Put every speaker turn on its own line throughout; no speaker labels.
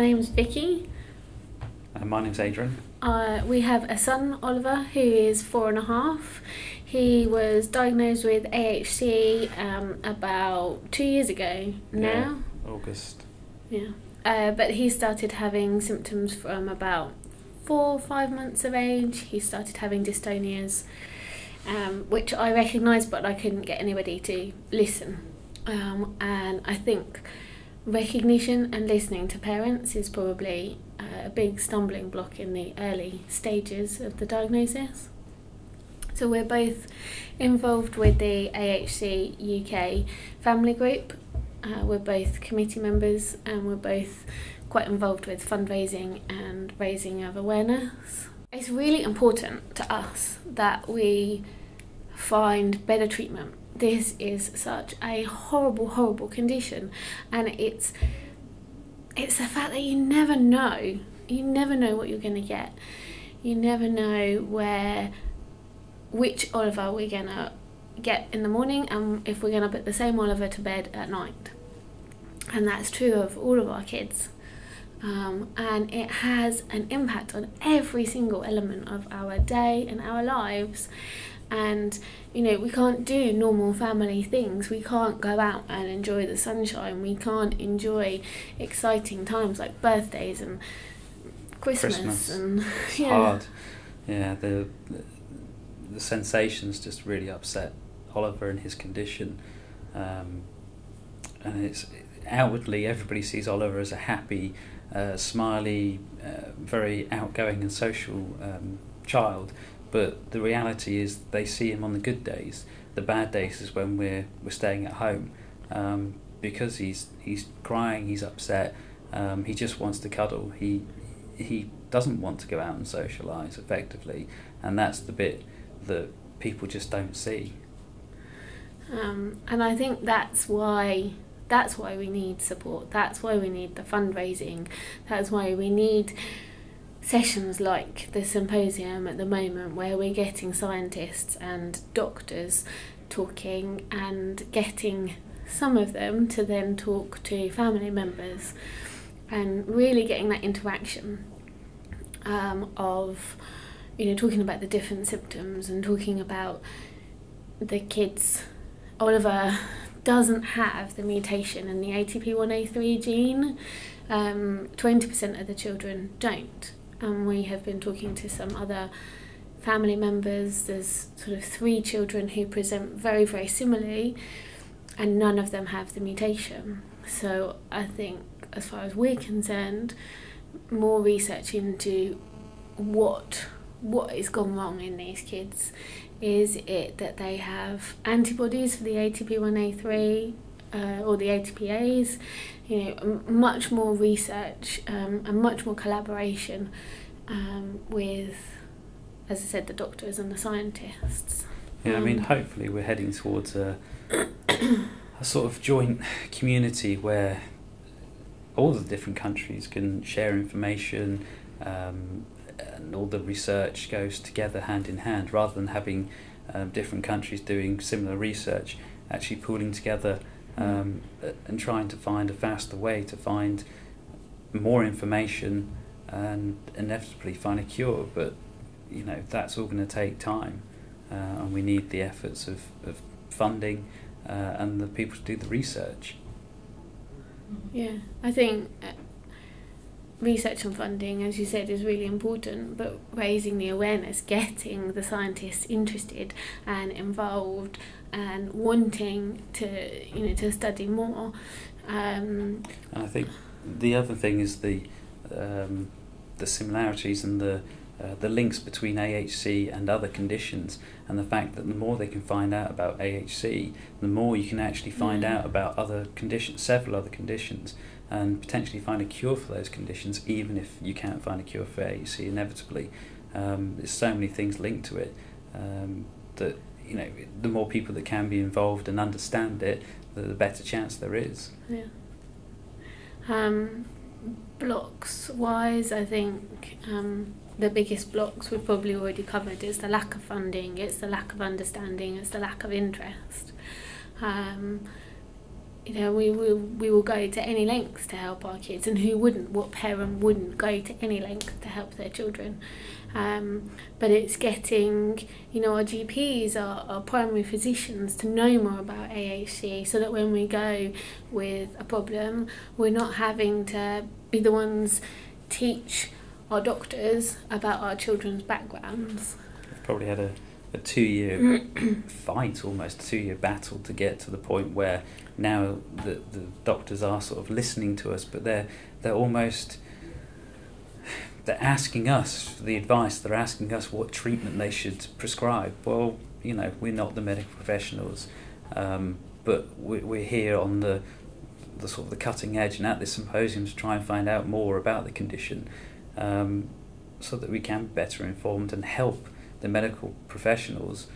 name's Vicky.
My name's Adrian.
We have a son, Oliver, who is 4.5. He was diagnosed with AHC about 2 years ago now.
Yeah, August.
Yeah. But he started having symptoms from about 4 or 5 months of age. He started having dystonias, which I recognised, but I couldn't get anybody to listen. And I think recognition and listening to parents is probably a big stumbling block in the early stages of the diagnosis. So we're both involved with the AHC UK family group. We're both committee members, and we're both quite involved with fundraising and raising of awareness. It's really important to us that we find better treatment. This is such a horrible, horrible condition, and it's the fact that you never know. You never know what you're going to get. You never know which Oliver we're going to get in the morning, and if we're going to put the same Oliver to bed at night. And that's true of all of our kids. And it has an impact on every single element of our day and our lives. And we can't do normal family things. We can't go out and enjoy the sunshine. We can't enjoy exciting times like birthdays and Christmas. And
it's hard. Yeah, the sensations just really upset Oliver and his condition, and it's outwardly everybody sees Oliver as a happy, smiley, very outgoing and social child. But the reality is they see him on the good days. The bad days is when we're staying at home, because he's crying, he's upset, he just wants to cuddle. He doesn't want to go out and socialise effectively, and that's the bit that people just don't see.
And I think that's why we need support. That's why we need the fundraising. That's why we need sessions like the symposium at the moment, where we're getting scientists and doctors talking and getting some of them to then talk to family members, and really getting that interaction of talking about the different symptoms and talking about the kids. Oliver doesn't have the mutation in the ATP1A3 gene. 20% of the children don't. And we have been talking to some other family members. There's sort of 3 children who present very, very similarly, and none of them have the mutation. So I think, as far as we're concerned, more research into what has gone wrong in these kids. Is it that they have antibodies for the ATP1A3 or the ATPase? Much more research and much more collaboration with, as I said, the doctors and the scientists.
Yeah, hopefully we're heading towards a sort of joint community where all the different countries can share information, and all the research goes together hand in hand, rather than having different countries doing similar research, actually pooling together and trying to find a faster way to find more information and inevitably find a cure. But that's all going to take time, and we need the efforts of funding and the people to do the research.
Yeah, I think research and funding, as you said, is really important, but raising the awareness, getting the scientists interested and involved and wanting to study more.
And I think the other thing is the similarities and the links between AHC and other conditions, and the fact that the more they can find out about AHC, the more you can actually find out about other conditions, several other conditions, and potentially find a cure for those conditions, even if you can't find a cure for AHC inevitably. There's so many things linked to it that the more people that can be involved and understand it, the better chance there is.
Yeah. Blocks wise, I think the biggest blocks we've probably already covered is the lack of funding, it's the lack of understanding, it's the lack of interest. we will go to any lengths to help our kids, and who wouldn't? What parent wouldn't go to any length to help their children? But it's getting, our GPs, our primary physicians, to know more about AHC, so that when we go with a problem, we're not having to be the ones teach our doctors about our children's backgrounds.
We've probably had a 2-year fight, almost 2-year battle, to get to the point where now the doctors are sort of listening to us, but they're asking us for the advice. They're asking us what treatment they should prescribe. Well, we're not the medical professionals, but we're here on the sort of the cutting edge and at this symposium to try and find out more about the condition, so that we can be better informed and help the medical professionals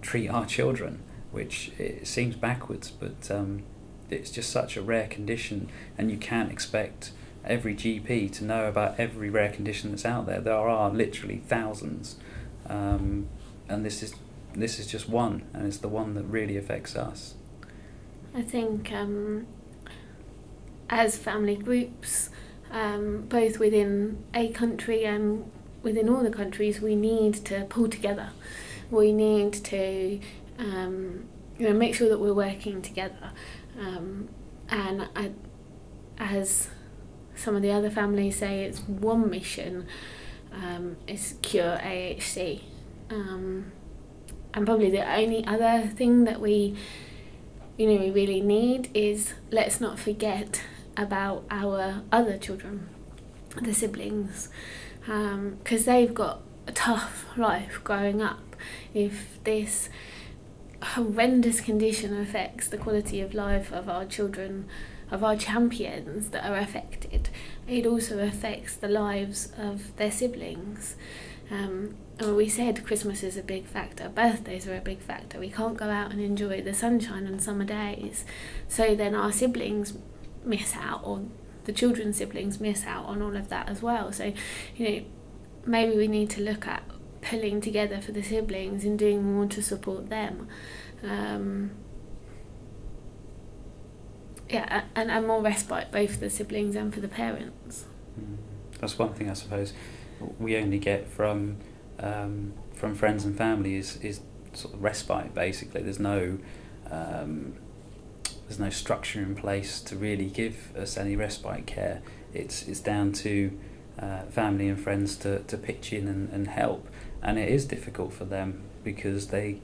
treat our children, which it seems backwards, but it's just such a rare condition, and you can't expect every GP to know about every rare condition that's out there. There are literally thousands, and this is just one, and it's the one that really affects us.
I think as family groups, both within a country and within all the countries, we need to pull together. We need to make sure that we're working together. And as some of the other families say, it's one mission, is cure AHC. And probably the only other thing that we really need is, let's not forget about our other children, the siblings, because they've got a tough life growing up. If this horrendous condition affects the quality of life of our children, of our champions that are affected, it also affects the lives of their siblings. And we said Christmas is a big factor, birthdays are a big factor. We can't go out and enjoy the sunshine on summer days, so then our siblings miss out, or the children's siblings miss out on all of that as well. So maybe we need to look at pulling together for the siblings and doing more to support them, and more respite both for the siblings and for the parents.
That's one thing I suppose we only get from friends and family is sort of respite. Basically, there's no structure in place to really give us any respite care. It's down to family and friends to pitch in and help, and it is difficult for them because they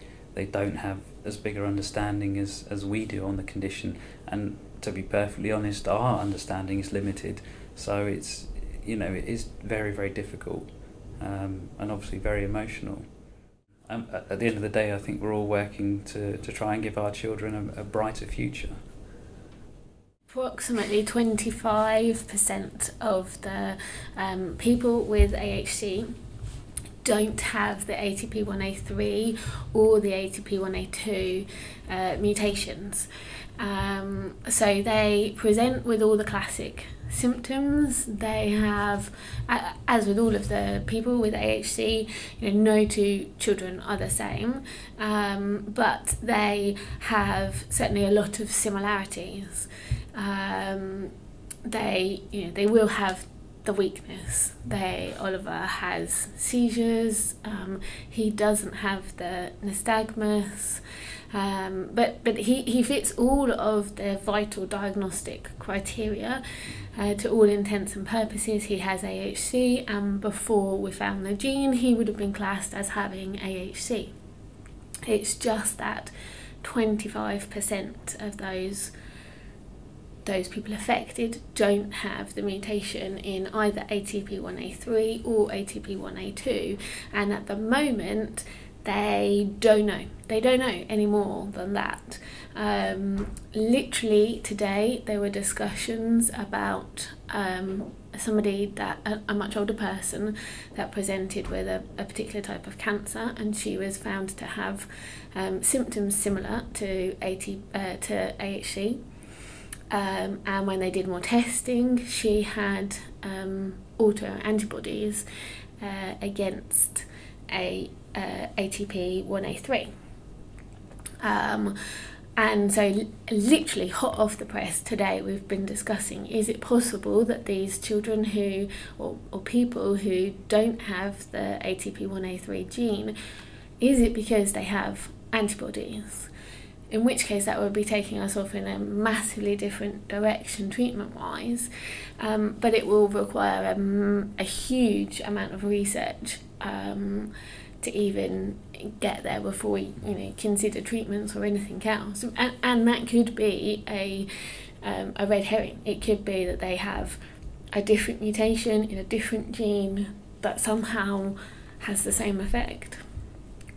don't have as big an understanding as we do on the condition, and to be perfectly honest, our understanding is limited, so it is very, very difficult, and obviously very emotional. At the end of the day, I think we're all working to try and give our children a brighter future.
Approximately 25% of the people with AHC don't have the ATP1A3 or the ATP1A2 mutations. So they present with all the classic symptoms. They have, as with all of the people with AHC, no two children are the same, but they have certainly a lot of similarities. They will have the weakness. Oliver has seizures. He doesn't have the nystagmus, but he fits all of the vital diagnostic criteria. To all intents and purposes, he has AHC, and before we found the gene, he would have been classed as having AHC. It's just that 25% of those people affected don't have the mutation in either ATP1A3 or ATP1A2, and at the moment they don't know any more than that. Literally today there were discussions about somebody a much older person that presented with a particular type of cancer, and she was found to have symptoms similar to AHC. And when they did more testing, she had autoantibodies against ATP1A3. And so literally hot off the press today we've been discussing, is it possible that these children who, or people who don't have the ATP1A3 gene, is it because they have antibodies? In which case that would be taking us off in a massively different direction treatment-wise, but it will require a huge amount of research to even get there before we, consider treatments or anything else. And that could be a red herring. It could be that they have a different mutation in a different gene that somehow has the same effect.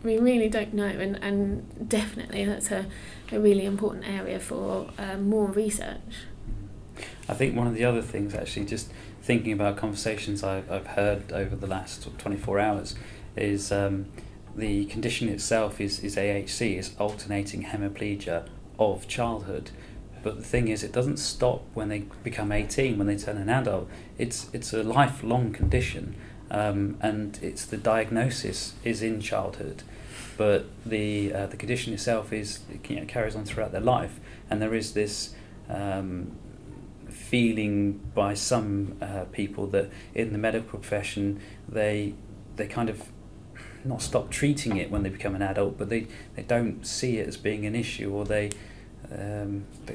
We really don't know, and definitely that's a really important area for more research.
I think one of the other things, actually, just thinking about conversations I've heard over the last 24 hours, is the condition itself is AHC, is alternating hemiplegia of childhood. But the thing is, it doesn't stop when they become 18, when they turn an adult. It's a lifelong condition, and it's the diagnosis is in childhood, but the condition itself carries on throughout their life, and there is this feeling by some people that in the medical profession they kind of not stop treating it when they become an adult, but they don't see it as being an issue, or they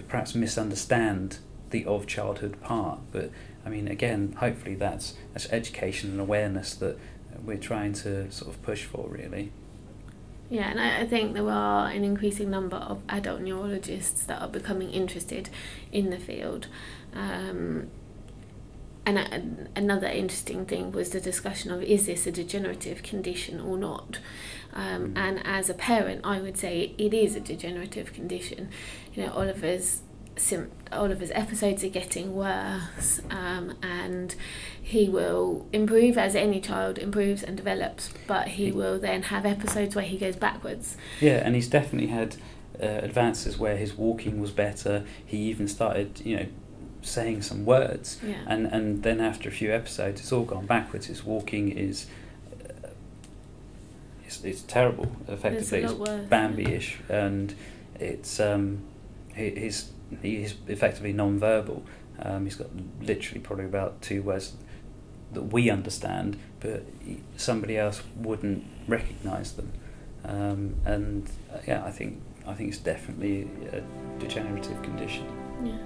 perhaps misunderstand the of childhood part. But I mean, again, hopefully that's education and awareness that we're trying to sort of push for, really.
Yeah, and I think there are an increasing number of adult neurologists that are becoming interested in the field. And another interesting thing was the discussion of, is this a degenerative condition or not? And as a parent, I would say it is a degenerative condition. Oliver's episodes are getting worse, and he will improve as any child improves and develops, but he will then have episodes where he goes backwards.
Yeah, and he's definitely had advances where his walking was better. He even started, saying some words,
yeah.
and then after a few episodes it's all gone backwards. His walking is it's terrible, effectively. It's Bambi-ish, and it's he's effectively non-verbal. He's got literally probably about 2 words that we understand, but somebody else wouldn't recognise them. I think it's definitely a degenerative condition.
Yeah.